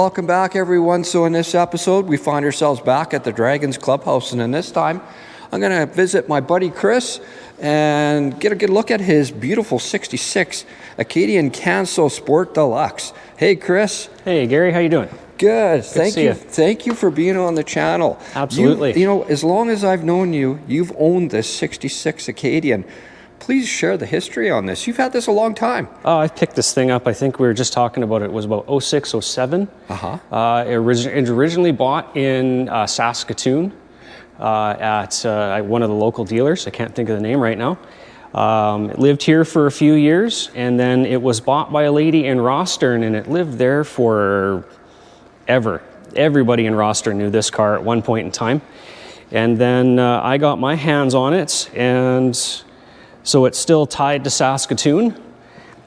Welcome back, everyone. So in this episode, we find ourselves back at the Dragons Clubhouse, and in this time, I'm going to visit my buddy Chris and get a good look at his beautiful 66 Acadian Canso Sport Deluxe. Hey, Chris. Hey, Gary. How you doing? Good. Thank you. Thank you for being on the channel. Absolutely. You know, as long as I've known you, you've owned this 66 Acadian. Please share the history on this. You've had this a long time. I've picked this thing up. I think we were just talking about it. It was about 06, 07. It originally bought in Saskatoon at one of the local dealers. I can't think of the name right now. It lived here for a few years, and then it was bought by a lady in Rostern, and it lived there for ever. Everybody in Rostern knew this car at one point in time. And then I got my hands on it, and so it's still tied to Saskatoon,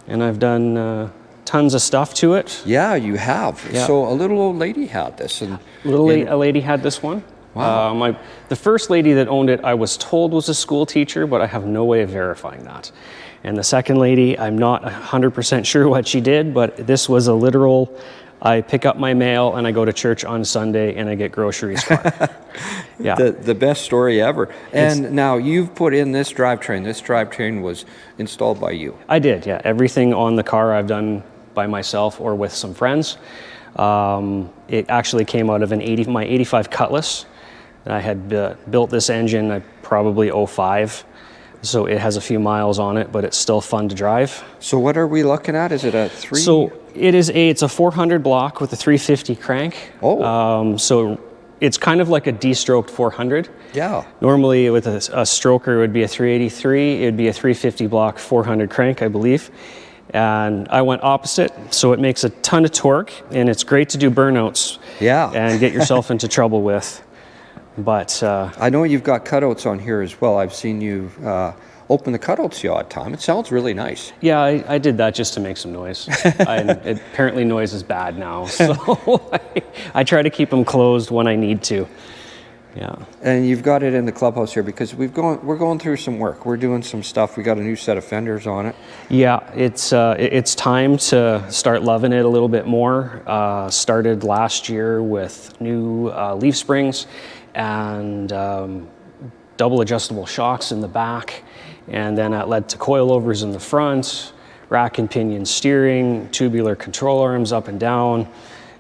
and I've done tons of stuff to it. Yeah, you have. Yeah. So a little old lady had this. And a lady had this one. Wow. The first lady that owned it, I was told was a school teacher, but I have no way of verifying that. And the second lady, I'm not 100% sure what she did, but this was a literal, I pick up my mail and I go to church on Sunday and I get groceries car. Yeah. The best story ever. And now you've put in this drivetrain. This drivetrain was installed by you. I did, yeah. Everything on the car I've done by myself or with some friends. It actually came out of my 85 Cutlass. I had built this engine probably 05. So it has a few miles on it, but it's still fun to drive. So what are we looking at? Is it a 3? So it's a 400 block with a 350 crank. Oh. So it's kind of like a D-stroked 400. Yeah. Normally with a stroker it would be a 383. It would be a 350 block 400 crank, I believe. And I went opposite, so it makes a ton of torque, and it's great to do burnouts. Yeah. And get yourself into trouble with. But I know you've got cutouts on here as well. I've seen you open the cutouts the odd time. It sounds really nice. Yeah, I did that just to make some noise. Apparently noise is bad now, so I try to keep them closed when I need to. Yeah. And you've got it in the clubhouse here because we're going through some work. We're doing some stuff. We got a new set of fenders on it. Yeah, it's time to start loving it a little bit more. Started last year with new leaf springs and double adjustable shocks in the back, and then that led to coilovers in the front, rack and pinion steering, tubular control arms up and down,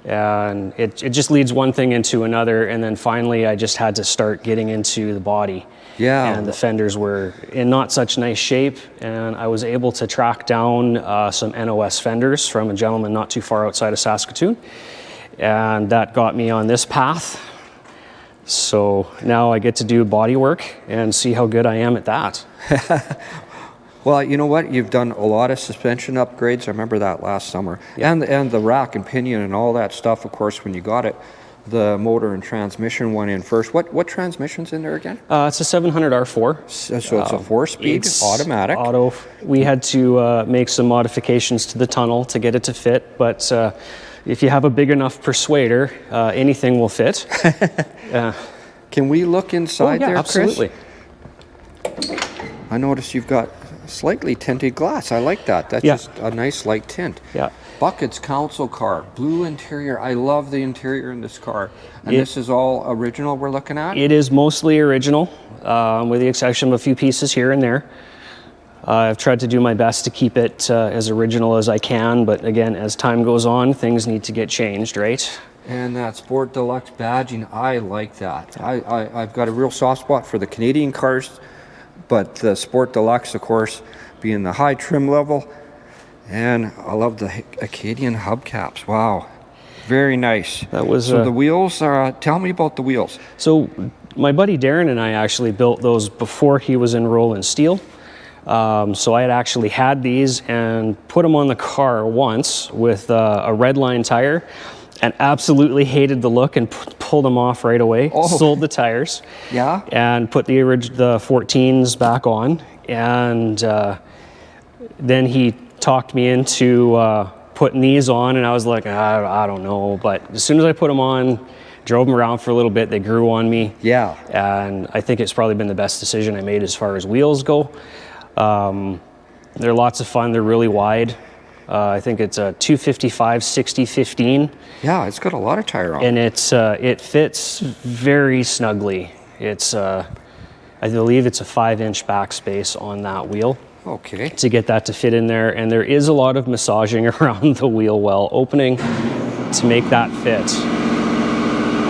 and it just leads one thing into another, and then finally I just had to start getting into the body. Yeah. And the fenders were in not such nice shape, and I was able to track down some NOS fenders from a gentleman not too far outside of Saskatoon, and that got me on this path. So now I get to do body work and see how good I am at that. Well, you know what? You've done a lot of suspension upgrades. I remember that last summer. Yeah. And the rack and pinion and all that stuff, of course, when you got it, the motor and transmission went in first. What transmission's in there again? It's a 700 R4. So it's a 4-speed automatic. Auto. We had to make some modifications to the tunnel to get it to fit, but if you have a big enough persuader, anything will fit. Can we look inside there, absolutely. Chris? I noticed you've got slightly tinted glass. I like that. That's just a nice light tint. Yeah. Buckets Council car, blue interior. I love the interior in this car. And this is all original we're looking at? It is mostly original, with the exception of a few pieces here and there. I've tried to do my best to keep it as original as I can, but again, as time goes on, things need to get changed, right? And that Sport Deluxe badging, I like that. I've got a real soft spot for the Canadian cars, but the Sport Deluxe, of course, being the high trim level, and I love the Acadian hubcaps. Wow, very nice. That was so the wheels. Tell me about the wheels. So my buddy Darren and I actually built those before he was in Roland Steel. So I had actually had these and put them on the car once with a red line tire, and absolutely hated the look and pulled them off right away. Oh. Sold the tires. Yeah. And put the 14s back on, and then he talked me into putting these on, and I was like, I don't know, but as soon as I put them on, drove them around for a little bit, they grew on me. Yeah. And I think it's probably been the best decision I made as far as wheels go. They're lots of fun. They're really wide. I think it's a 255/60/15. Yeah, it's got a lot of tire on it. And it fits very snugly. It's I believe it's a 5-inch backspace on that wheel. Okay. To get that to fit in there, and there is a lot of massaging around the wheel well opening to make that fit.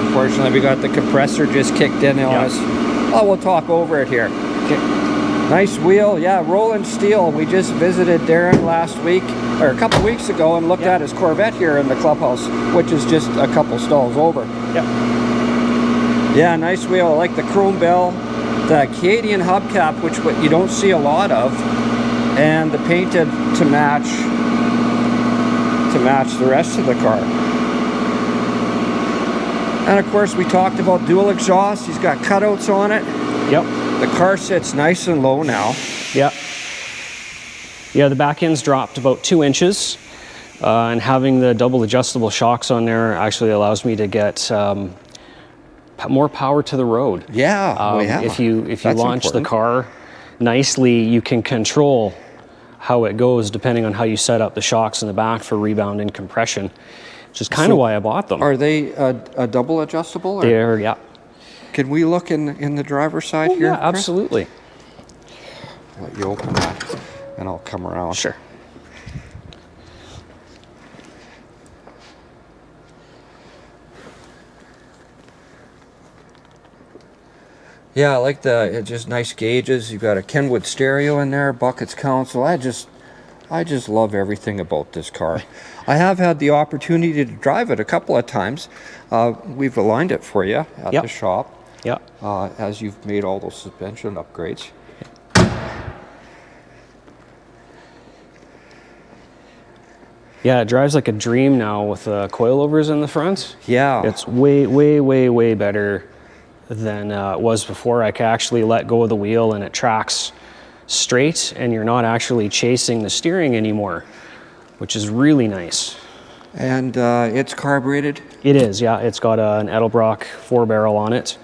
Unfortunately, we got the compressor just kicked in on us. Oh, we'll talk over it here. Okay. Nice wheel, yeah, rolling steel. We just visited Darren last week, or a couple weeks ago, and looked at his Corvette here in the clubhouse, which is just a couple stalls over. Yep. Yeah, nice wheel. I like the chrome bell, the Acadian hubcap, which you don't see a lot of, and the painted to match the rest of the car. And of course, we talked about dual exhaust. He's got cutouts on it. Yep. The car sits nice and low now. Yep. Yeah, the back end's dropped about 2 inches, and having the double adjustable shocks on there actually allows me to get more power to the road. Yeah, If you launch the car nicely, you can control how it goes depending on how you set up the shocks in the back for rebound and compression, which is kind of why I bought them. Are they a double adjustable? Or? They're, yeah. Can we look in the driver's side here? Yeah, absolutely. I'll let you open that, and I'll come around. Sure. Yeah, I like just nice gauges. You've got a Kenwood stereo in there, buckets Canso. I just love everything about this car. I have had the opportunity to drive it a couple of times. We've aligned it for you at the shop. Yeah. As you've made all those suspension upgrades. Yeah, it drives like a dream now with coilovers in the front. Yeah. It's way, way, way, way better than it was before. I can actually let go of the wheel and it tracks straight, and you're not actually chasing the steering anymore, which is really nice. And it's carbureted? It is, yeah. It's got an Edelbrock 4-barrel on it.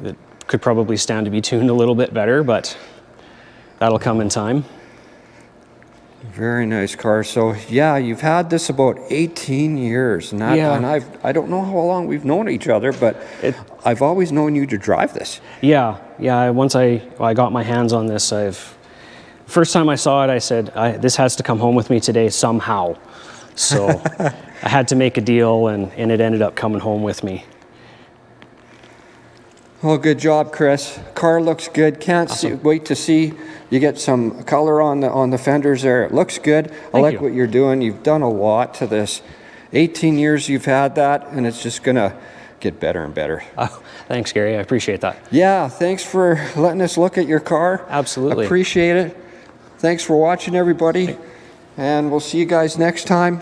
It could probably stand to be tuned a little bit better, but that'll come in time. Very nice car. So yeah, you've had this about 18 years, and I don't know how long we've known each other, but I've always known you to drive this. Yeah. Once I got my hands on this, first time I saw it, I said, this has to come home with me today somehow. So I had to make a deal, and it ended up coming home with me. Well, good job, Chris. Car looks good. Can't wait to see you get some color on the fenders there. It looks good. I like what you're doing. You've done a lot to this. 18 years you've had that, and it's just gonna get better and better. Thanks, Gary. I appreciate that. Yeah, thanks for letting us look at your car. Absolutely. Appreciate it. Thanks for watching, everybody. And we'll see you guys next time.